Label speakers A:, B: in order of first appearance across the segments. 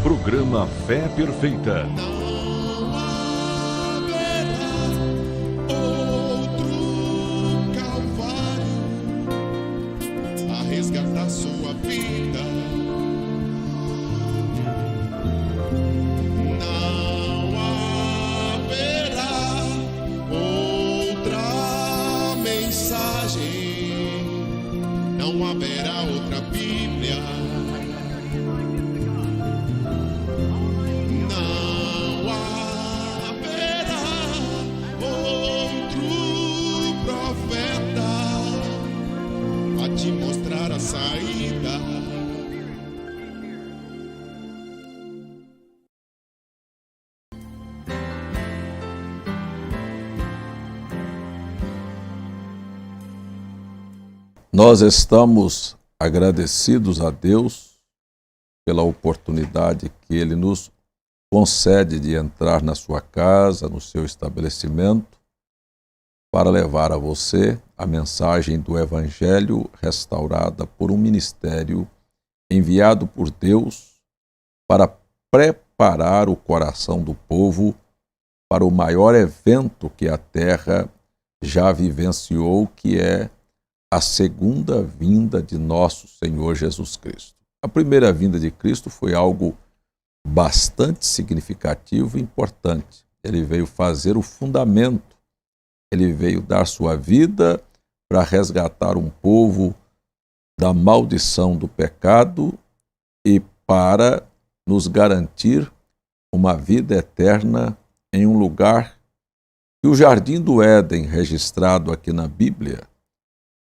A: Programa Fé Perfeita.
B: Não haverá outro Calvário a resgatar sua vida. Não haverá outra mensagem, não haverá outra Bíblia. Não haverá outro profeta a te mostrar a saída.
C: Nós estamos agradecidos a Deus pela oportunidade que Ele nos concede de entrar na sua casa, no seu estabelecimento, para levar a você a mensagem do Evangelho restaurada por um ministério enviado por Deus para preparar o coração do povo para o maior evento que a terra já vivenciou, que é a segunda vinda de nosso Senhor Jesus Cristo. A primeira vinda de Cristo foi algo bastante significativo e importante. Ele veio fazer o fundamento, ele veio dar sua vida para resgatar um povo da maldição do pecado e para nos garantir uma vida eterna em um lugar que o Jardim do Éden, registrado aqui na Bíblia,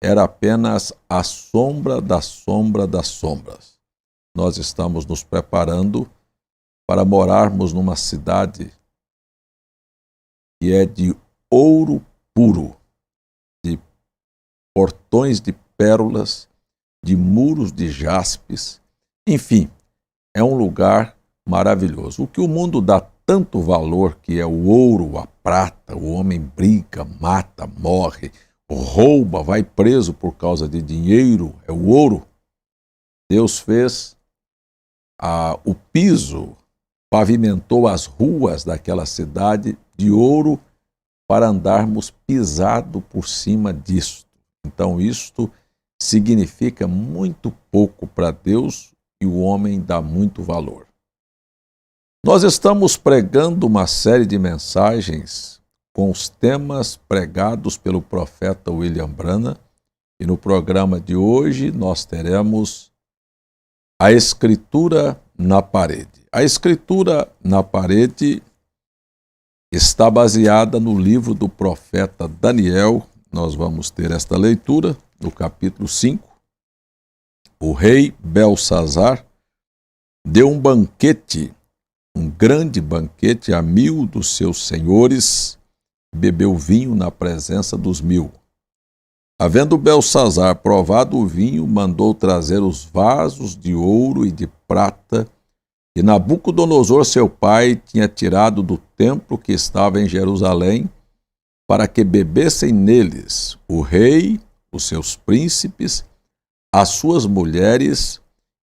C: era apenas a sombra das sombras. Nós estamos nos preparando para morarmos numa cidade que é de ouro puro, de portões de pérolas, de muros de jaspes, enfim, é um lugar maravilhoso. O que o mundo dá tanto valor, que é o ouro, a prata, o homem briga, mata, morre, rouba, vai preso por causa de dinheiro, é o ouro. Deus fez o piso, pavimentou as ruas daquela cidade de ouro para andarmos pisado por cima disto. Então isto significa muito pouco para Deus e o homem dá muito valor. Nós estamos pregando uma série de mensagens com os temas pregados pelo profeta William Branham, e no programa de hoje nós teremos a Escritura na parede. A Escritura na parede está baseada no livro do profeta Daniel. Nós vamos ter esta leitura no capítulo 5. O rei Belsazar deu um banquete, um grande banquete a 1000 dos seus senhores, bebeu vinho na presença dos 1000. Havendo Belsazar provado o vinho, mandou trazer os vasos de ouro e de prata que Nabucodonosor, seu pai, tinha tirado do templo que estava em Jerusalém, para que bebessem neles o rei, os seus príncipes, as suas mulheres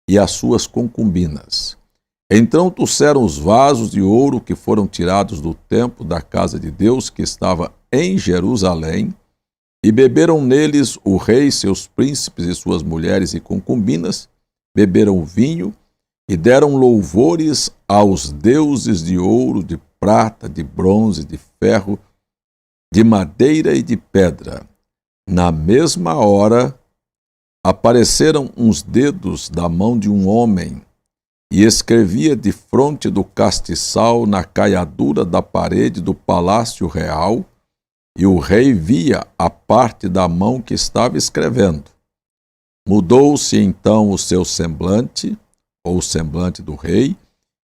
C: e as suas concubinas. Então trouxeram os vasos de ouro que foram tirados do templo da casa de Deus, que estava em Jerusalém, e beberam neles o rei, seus príncipes e suas mulheres e concubinas, beberam vinho e deram louvores aos deuses de ouro, de prata, de bronze, de ferro, de madeira e de pedra. Na mesma hora, apareceram uns dedos da mão de um homem, e escrevia defronte do castiçal na caiadura da parede do palácio real, e o rei via a parte da mão que estava escrevendo. Mudou-se então o seu semblante, ou o semblante do rei,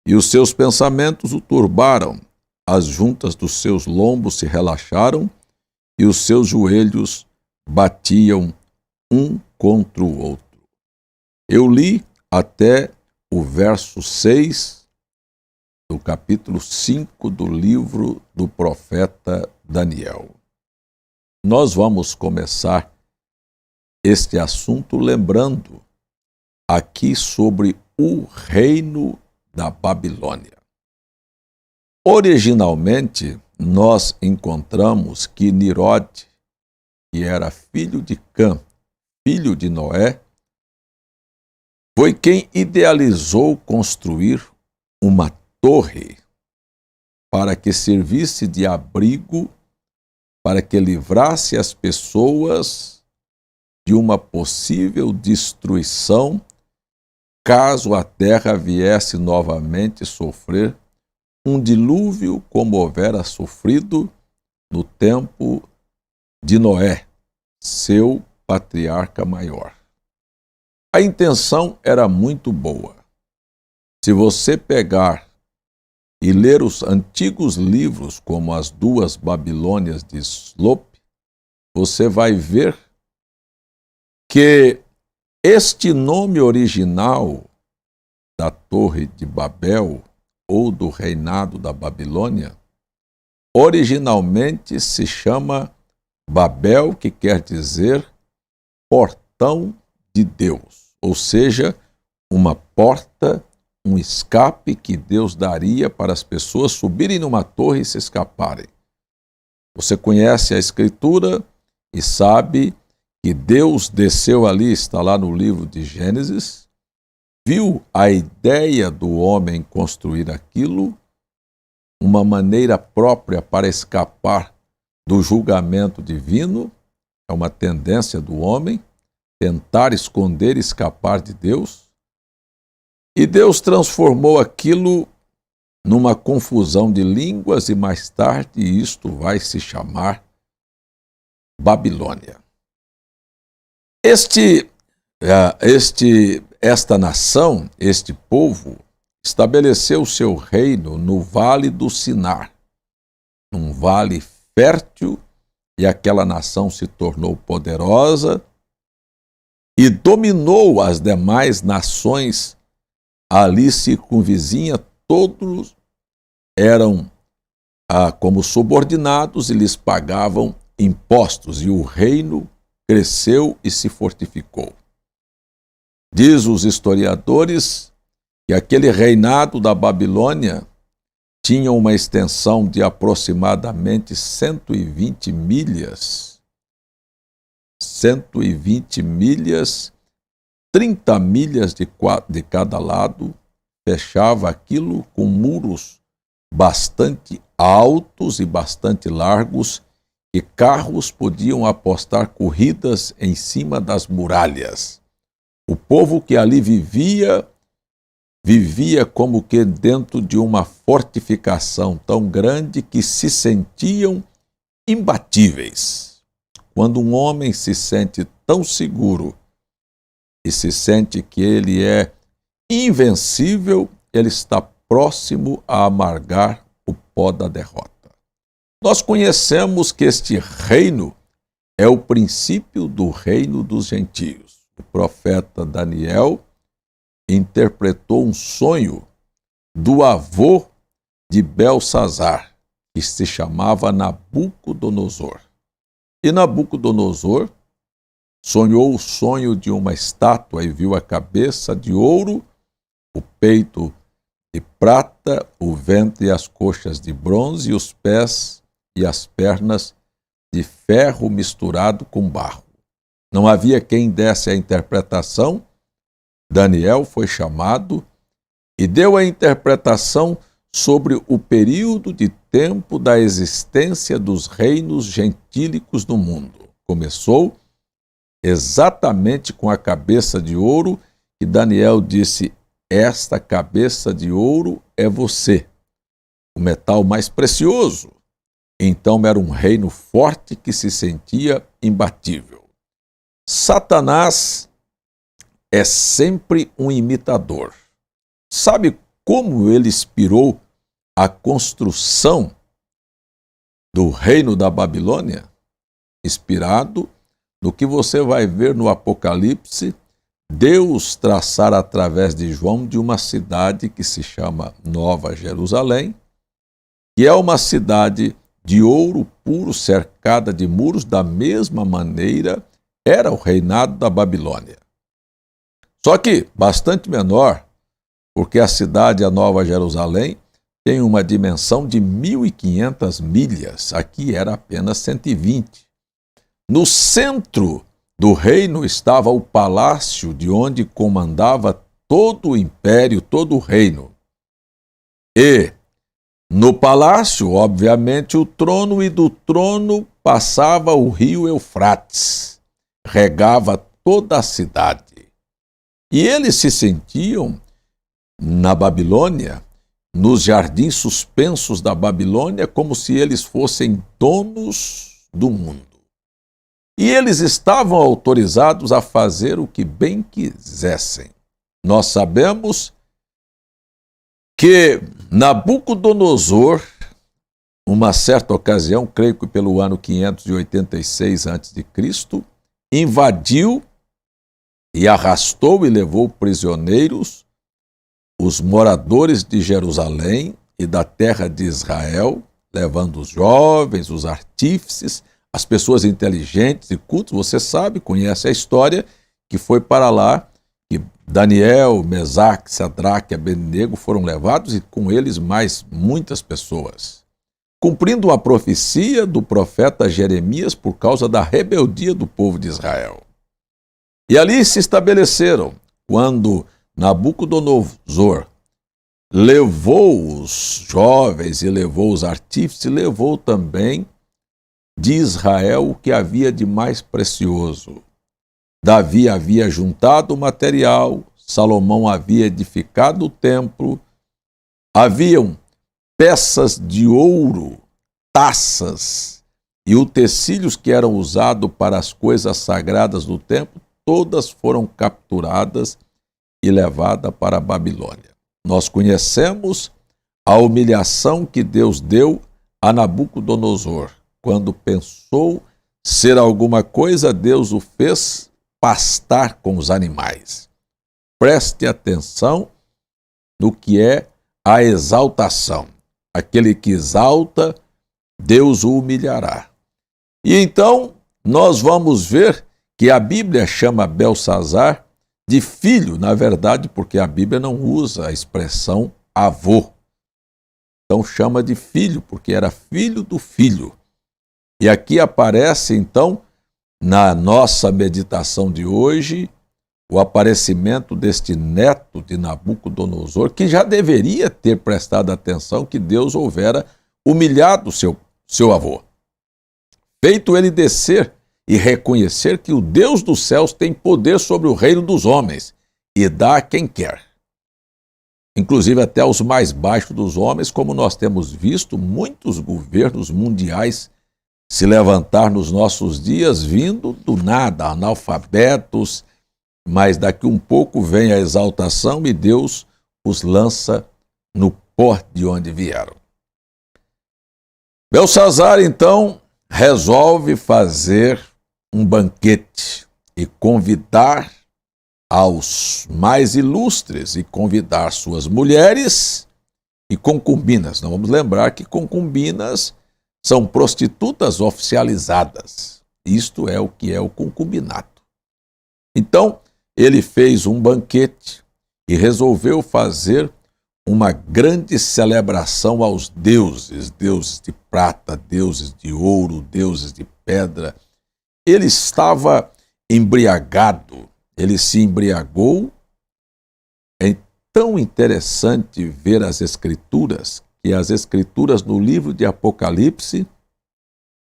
C: e os seus pensamentos o turbaram, as juntas dos seus lombos se relaxaram, e os seus joelhos batiam um contra o outro. Eu li até o verso 6 do capítulo 5 do livro do profeta Daniel. Nós vamos começar este assunto lembrando aqui sobre o reino da Babilônia. Originalmente, nós encontramos que Nimrod, que era filho de Cã, filho de Noé, foi quem idealizou construir uma torre para que servisse de abrigo, para que livrasse as pessoas de uma possível destruição caso a terra viesse novamente sofrer um dilúvio como houvera sofrido no tempo de Noé, seu patriarca maior. A intenção era muito boa. Se você pegar e ler os antigos livros, como as duas Babilônias de Slope, você vai ver que este nome original da Torre de Babel, ou do reinado da Babilônia, originalmente se chama Babel, que quer dizer portão de Deus, ou seja, uma porta, um escape que Deus daria para as pessoas subirem numa torre e se escaparem. Você conhece a Escritura e sabe que Deus desceu ali, está lá no livro de Gênesis, viu a ideia do homem construir aquilo, uma maneira própria para escapar do julgamento divino, é uma tendência do homem, tentar esconder e escapar de Deus. E Deus transformou aquilo numa confusão de línguas e mais tarde isto vai se chamar Babilônia. Esta nação, este povo, estabeleceu seu reino no Vale do Sinar, num vale fértil, e aquela nação se tornou poderosa e dominou as demais nações ali circunvizinha. Todos eram como subordinados e lhes pagavam impostos, e o reino cresceu e se fortificou. Diz os historiadores que aquele reinado da Babilônia tinha uma extensão de aproximadamente 120 milhas. 120 milhas, 30 milhas de cada lado, fechava aquilo com muros bastante altos e bastante largos, e carros podiam apostar corridas em cima das muralhas. O povo que ali vivia como que dentro de uma fortificação tão grande que se sentiam imbatíveis. Quando um homem se sente tão seguro e se sente que ele é invencível, ele está próximo a amargar o pó da derrota. Nós conhecemos que este reino é o princípio do reino dos gentios. O profeta Daniel interpretou um sonho do avô de Belsazar, que se chamava Nabucodonosor. E Nabucodonosor sonhou o sonho de uma estátua e viu a cabeça de ouro, o peito de prata, o ventre e as coxas de bronze e os pés e as pernas de ferro misturado com barro. Não havia quem desse a interpretação. Daniel foi chamado e deu a interpretação sobre o período de tempo da existência dos reinos gentílicos no mundo. Começou exatamente com a cabeça de ouro, e Daniel disse: esta cabeça de ouro é você, o metal mais precioso. Então era um reino forte que se sentia imbatível. Satanás é sempre um imitador. Sabe como ele inspirou a construção do reino da Babilônia? Inspirado no que você vai ver no Apocalipse, Deus traçar através de João de uma cidade que se chama Nova Jerusalém, que é uma cidade de ouro puro, cercada de muros. Da mesma maneira era o reinado da Babilônia. Só que bastante menor, porque a cidade, a Nova Jerusalém, tem uma dimensão de 1.500 milhas. Aqui era apenas 120. No centro do reino estava o palácio de onde comandava todo o império, todo o reino. E no palácio, obviamente, o trono, e do trono passava o rio Eufrates, regava toda a cidade. E eles se sentiam, na Babilônia, nos jardins suspensos da Babilônia, como se eles fossem donos do mundo. E eles estavam autorizados a fazer o que bem quisessem. Nós sabemos que Nabucodonosor, uma certa ocasião, creio que pelo ano 586 a.C., invadiu e arrastou e levou prisioneiros os moradores de Jerusalém e da terra de Israel, levando os jovens, os artífices, as pessoas inteligentes e cultas. Você sabe, conhece a história, que foi para lá que Daniel, Mesaque, Sadraque e Abednego foram levados, e com eles mais muitas pessoas, cumprindo a profecia do profeta Jeremias por causa da rebeldia do povo de Israel. E ali se estabeleceram. Quando Nabucodonosor levou os jovens e levou os artífices, levou também de Israel o que havia de mais precioso. Davi havia juntado o material, Salomão havia edificado o templo, haviam peças de ouro, taças e utensílios que eram usados para as coisas sagradas do templo, todas foram capturadas e levadas para a Babilônia. Nós conhecemos a humilhação que Deus deu a Nabucodonosor. Quando pensou ser alguma coisa, Deus o fez pastar com os animais. Preste atenção no que é a exaltação. Aquele que exalta, Deus o humilhará. E então nós vamos ver que a Bíblia chama Belsazar de filho, na verdade, porque a Bíblia não usa a expressão avô. Então chama de filho, porque era filho do filho. E aqui aparece, então, na nossa meditação de hoje, o aparecimento deste neto de Nabucodonosor, que já deveria ter prestado atenção que Deus houvera humilhado seu avô. Feito ele descer e reconhecer que o Deus dos céus tem poder sobre o reino dos homens e dá a quem quer. Inclusive até aos mais baixos dos homens, como nós temos visto muitos governos mundiais se levantar nos nossos dias, vindo do nada, analfabetos, mas daqui um pouco vem a exaltação e Deus os lança no pó de onde vieram. Belsazar, então, resolve fazer um banquete e convidar aos mais ilustres e convidar suas mulheres e concubinas. Não vamos lembrar que concubinas são prostitutas oficializadas. Isto é o que é o concubinato. Então, ele fez um banquete e resolveu fazer uma grande celebração aos deuses, deuses de prata, deuses de ouro, deuses de pedra. Ele estava embriagado, ele se embriagou. É tão interessante ver as Escrituras, que as Escrituras no livro de Apocalipse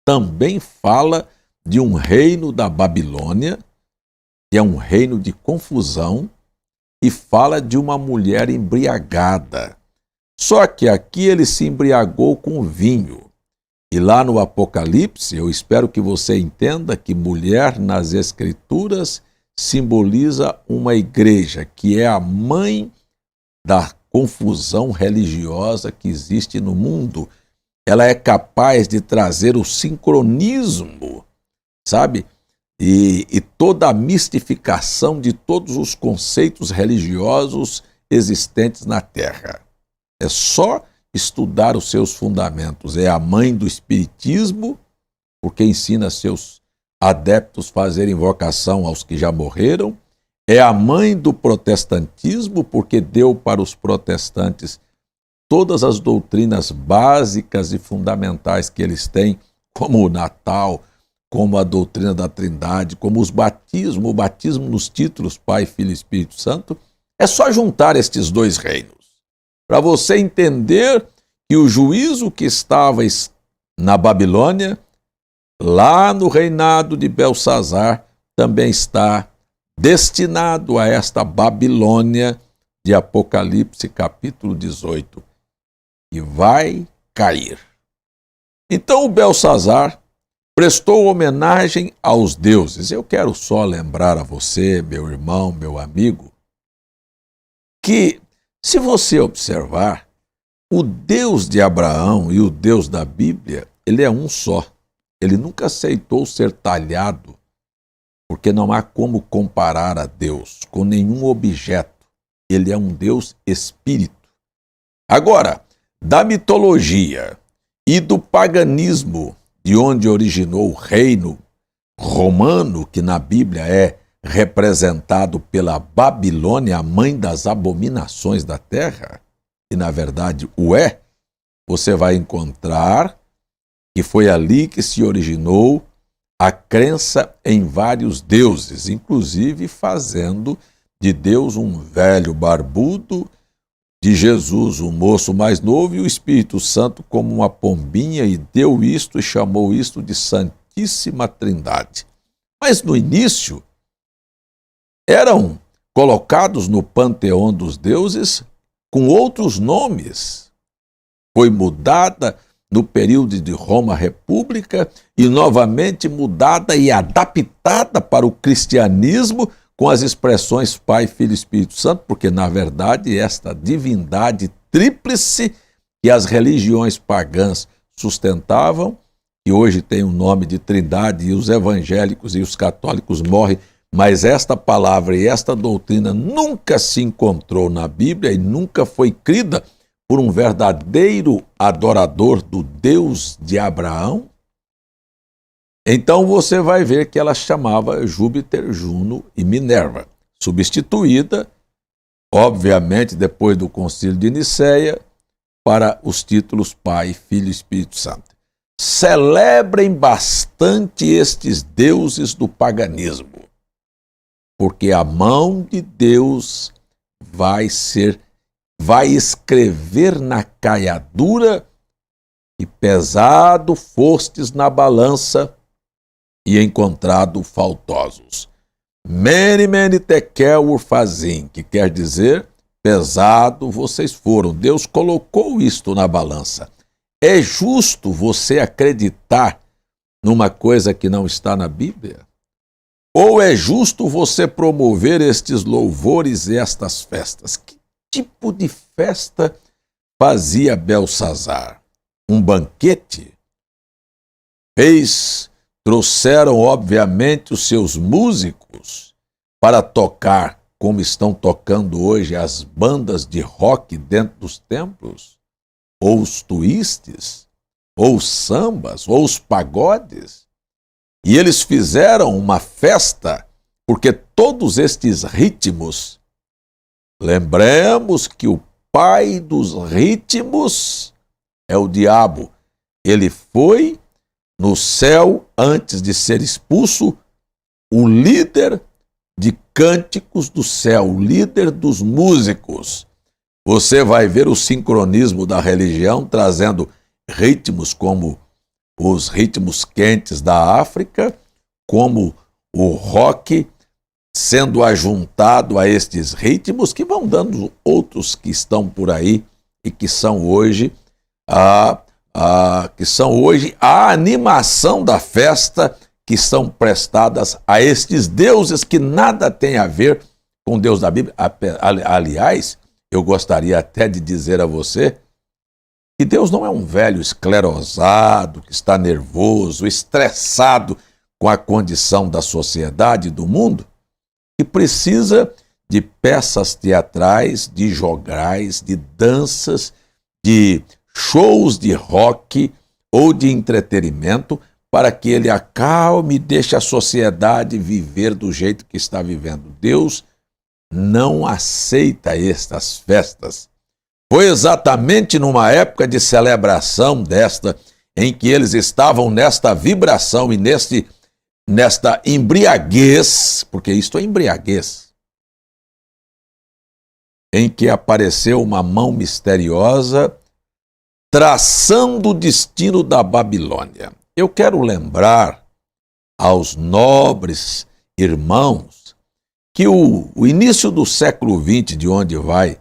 C: também fala de um reino da Babilônia, que é um reino de confusão, e fala de uma mulher embriagada. Só que aqui ele se embriagou com vinho. E lá no Apocalipse, eu espero que você entenda que mulher nas Escrituras simboliza uma igreja, que é a mãe da confusão religiosa que existe no mundo. Ela é capaz de trazer o sincronismo, sabe? E toda a mistificação de todos os conceitos religiosos existentes na Terra. É só estudar os seus fundamentos. É a mãe do espiritismo, porque ensina seus adeptos a fazerem invocação aos que já morreram. é a mãe do protestantismo, porque deu para os protestantes todas as doutrinas básicas e fundamentais que eles têm, como o Natal, como a doutrina da Trindade, como o batismo nos títulos Pai, Filho e Espírito Santo. É só juntar estes dois reinos, para você entender que o juízo que estava na Babilônia, lá no reinado de Belsazar, também está destinado a esta Babilônia de Apocalipse capítulo 18, e vai cair. Então o Belsazar prestou homenagem aos deuses. Eu quero só lembrar a você, meu irmão, meu amigo, que se você observar, o Deus de Abraão e o Deus da Bíblia, ele é um só. Ele nunca aceitou ser talhado, porque não há como comparar a Deus com nenhum objeto. Ele é um Deus espírito. Agora, da mitologia e do paganismo, de onde originou o reino romano, que na Bíblia é representado pela Babilônia, a mãe das abominações da terra, e na verdade o é, você vai encontrar que foi ali que se originou a crença em vários deuses, inclusive fazendo de Deus um velho barbudo, de Jesus um moço mais novo e o Espírito Santo como uma pombinha, e deu isto e chamou isto de Santíssima Trindade. Mas no início eram colocados no panteão dos deuses com outros nomes. Foi mudada no período de Roma República e novamente mudada e adaptada para o cristianismo com as expressões Pai, Filho e Espírito Santo, porque na verdade esta divindade tríplice que as religiões pagãs sustentavam, que hoje tem o nome de Trindade, e os evangélicos e os católicos morrem, mas esta palavra e esta doutrina nunca se encontrou na Bíblia e nunca foi crida por um verdadeiro adorador do Deus de Abraão. Então você vai ver que ela chamava Júpiter, Juno e Minerva, substituída, obviamente, depois do Concílio de Nicéia, para os títulos Pai, Filho e Espírito Santo. Celebrem bastante estes deuses do paganismo, porque a mão de Deus vai escrever na caiadura, e pesado fostes na balança e encontrado faltosos. Mene, mene, tekel, urfazim, que quer dizer, pesado vocês foram. Deus colocou isto na balança. É justo você acreditar numa coisa que não está na Bíblia? Ou é justo você promover estes louvores e estas festas? Que tipo de festa fazia Belsazar? Um banquete? Trouxeram, obviamente, os seus músicos para tocar, como estão tocando hoje as bandas de rock dentro dos templos, ou os twists, ou os sambas, ou os pagodes. E eles fizeram uma festa, porque todos estes ritmos, lembremos que o pai dos ritmos é o diabo. Ele foi no céu, antes de ser expulso, o líder de cânticos do céu, o líder dos músicos. Você vai ver o sincronismo da religião trazendo ritmos como os ritmos quentes da África, como o rock sendo ajuntado a estes ritmos que vão dando outros que estão por aí e que são hoje a animação da festa, que são prestadas a estes deuses que nada tem a ver com o Deus da Bíblia. Aliás, eu gostaria até de dizer a você que Deus não é um velho esclerosado, que está nervoso, estressado com a condição da sociedade e do mundo, que precisa de peças teatrais, de jograis, de danças, de shows de rock ou de entretenimento para que ele acalme e deixe a sociedade viver do jeito que está vivendo. Deus não aceita estas festas. Foi exatamente numa época de celebração desta, em que eles estavam nesta vibração e nesta embriaguez, porque isto é embriaguez, em que apareceu uma mão misteriosa traçando o destino da Babilônia. Eu quero lembrar aos nobres irmãos que o início do século XX, de onde vai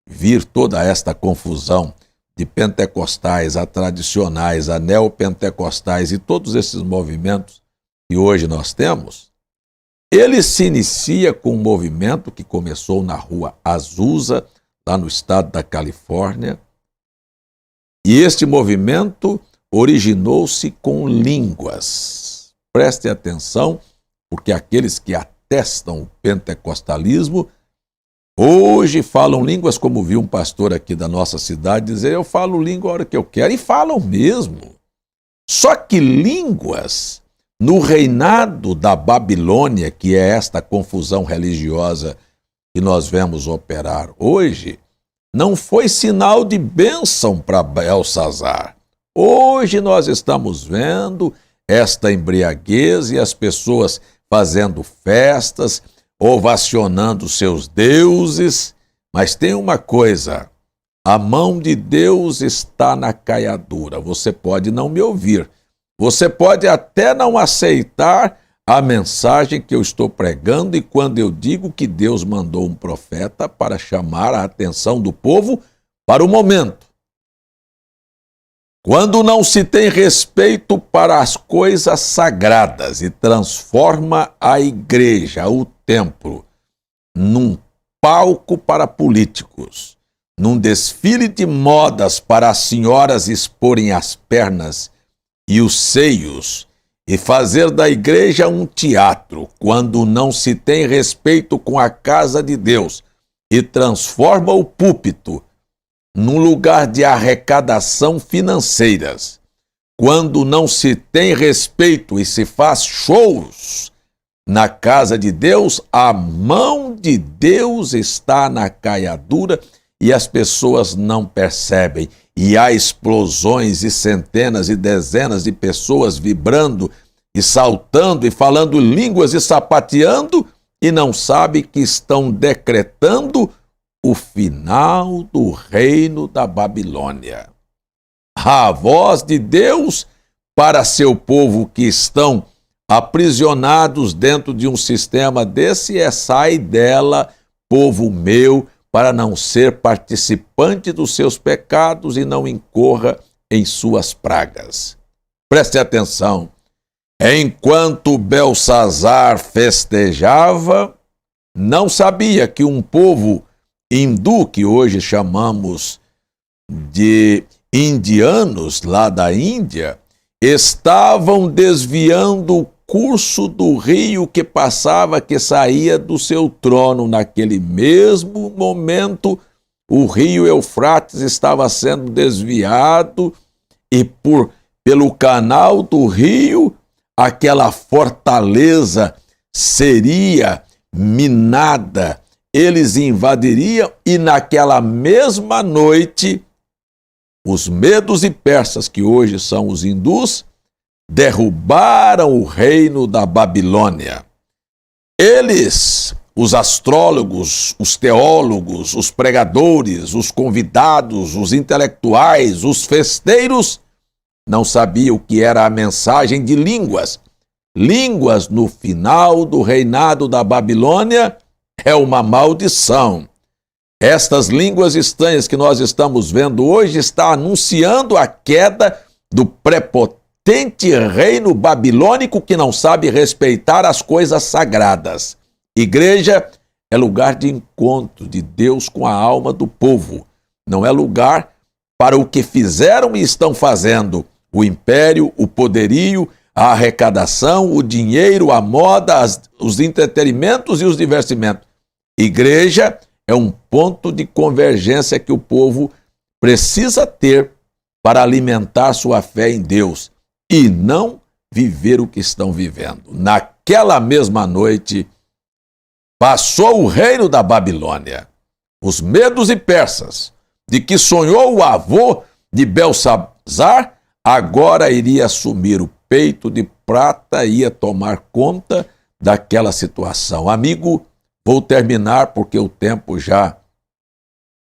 C: vir toda esta confusão de pentecostais a tradicionais, a neopentecostais e todos esses movimentos que hoje nós temos, ele se inicia com um movimento que começou na rua Azusa, lá no estado da Califórnia, e este movimento originou-se com línguas. Preste atenção, porque aqueles que atestam o pentecostalismo hoje falam línguas, como vi um pastor aqui da nossa cidade dizer, eu falo língua a hora que eu quero, e falam mesmo. Só que línguas, no reinado da Babilônia, que é esta confusão religiosa que nós vemos operar hoje, não foi sinal de bênção para Belsazar. Hoje nós estamos vendo esta embriaguez e as pessoas fazendo festas, ovacionando seus deuses, mas tem uma coisa, a mão de Deus está na caiadura. Você pode não me ouvir, você pode até não aceitar a mensagem que eu estou pregando, e quando eu digo que Deus mandou um profeta para chamar a atenção do povo para o momento. Quando não se tem respeito para as coisas sagradas e transforma a igreja, o templo, num palco para políticos, num desfile de modas para as senhoras exporem as pernas e os seios, e fazer da igreja um teatro, quando não se tem respeito com a casa de Deus e transforma o púlpito num lugar de arrecadação financeiras, quando não se tem respeito e se faz shows na casa de Deus, a mão de Deus está na caiadura e as pessoas não percebem. E há explosões e centenas e dezenas de pessoas vibrando e saltando e falando línguas e sapateando e não sabe que estão decretando o final do reino da Babilônia. A voz de Deus para seu povo que estão aprisionados dentro de um sistema desse é: sai dela, povo meu, para não ser participante dos seus pecados e não incorra em suas pragas. Preste atenção. Enquanto Belsazar festejava, não sabia que um povo hindu, que hoje chamamos de indianos lá da Índia, estavam desviando o curso do rio que passava, que saía do seu trono. Naquele mesmo momento, o rio Eufrates estava sendo desviado e pelo canal do rio, aquela fortaleza seria minada, eles invadiriam e naquela mesma noite, os medos e persas, que hoje são os hindus, derrubaram o reino da Babilônia. Eles, os astrólogos, os teólogos, os pregadores, os convidados, os intelectuais, os festeiros, não sabiam o que era a mensagem de línguas. Línguas no final do reinado da Babilônia é uma maldição. Estas línguas estranhas que nós estamos vendo hoje está anunciando a queda do prepotente reino babilônico que não sabe respeitar as coisas sagradas. Igreja é lugar de encontro de Deus com a alma do povo. Não é lugar para o que fizeram e estão fazendo. O império, o poderio, a arrecadação, o dinheiro, a moda, os entretenimentos e os divertimentos. Igreja é um ponto de convergência que o povo precisa ter para alimentar sua fé em Deus e não viver o que estão vivendo. Naquela mesma noite, passou o reino da Babilônia. Os medos e persas, de que sonhou o avô de Belsazar, agora iria assumir o peito de prata e ia tomar conta daquela situação. Amigo, vou terminar porque o tempo já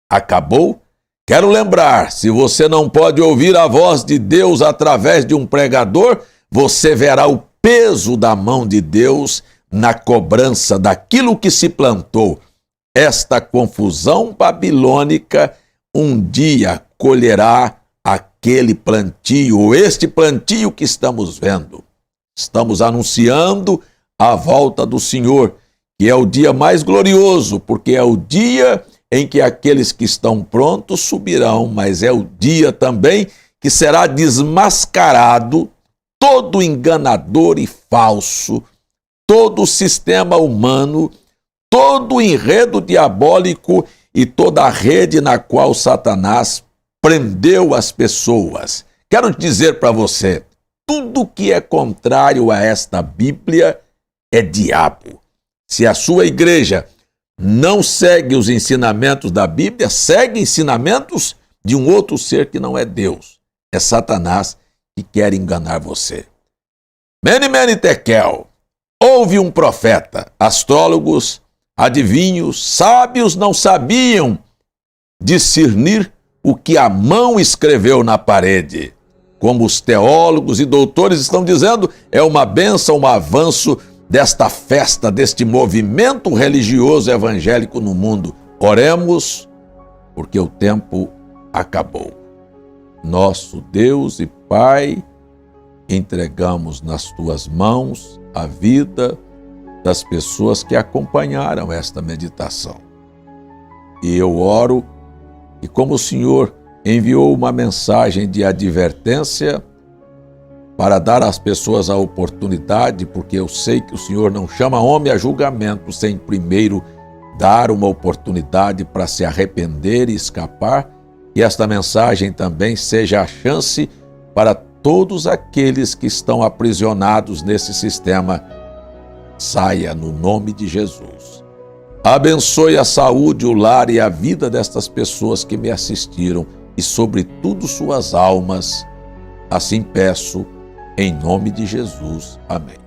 C: acabou. Quero lembrar, se você não pode ouvir a voz de Deus através de um pregador, você verá o peso da mão de Deus na cobrança daquilo que se plantou. Esta confusão babilônica um dia colherá aquele plantio, ou este plantio que estamos vendo. Estamos anunciando a volta do Senhor, que é o dia mais glorioso, porque é o dia em que aqueles que estão prontos subirão, mas é o dia também que será desmascarado todo enganador e falso, todo o sistema humano, todo o enredo diabólico e toda a rede na qual Satanás prendeu as pessoas. Quero dizer para você, tudo que é contrário a esta Bíblia é diabo. Se a sua igreja não segue os ensinamentos da Bíblia, segue ensinamentos de um outro ser que não é Deus. É Satanás que quer enganar você. Mene, mene, tekel. Houve um profeta. Astrólogos, adivinhos, sábios não sabiam discernir o que a mão escreveu na parede. Como os teólogos e doutores estão dizendo, é uma bênção, um avanço desta festa, deste movimento religioso evangélico no mundo. Oremos, porque o tempo acabou. Nosso Deus e Pai, entregamos nas tuas mãos a vida das pessoas que acompanharam esta meditação. E eu oro que, como o Senhor enviou uma mensagem de advertência para dar às pessoas a oportunidade, porque eu sei que o Senhor não chama homem a julgamento sem primeiro dar uma oportunidade para se arrepender e escapar, que esta mensagem também seja a chance para todos aqueles que estão aprisionados nesse sistema. Saia no nome de Jesus. Abençoe a saúde, o lar e a vida destas pessoas que me assistiram e, sobretudo, suas almas. Assim peço, em nome de Jesus. Amém.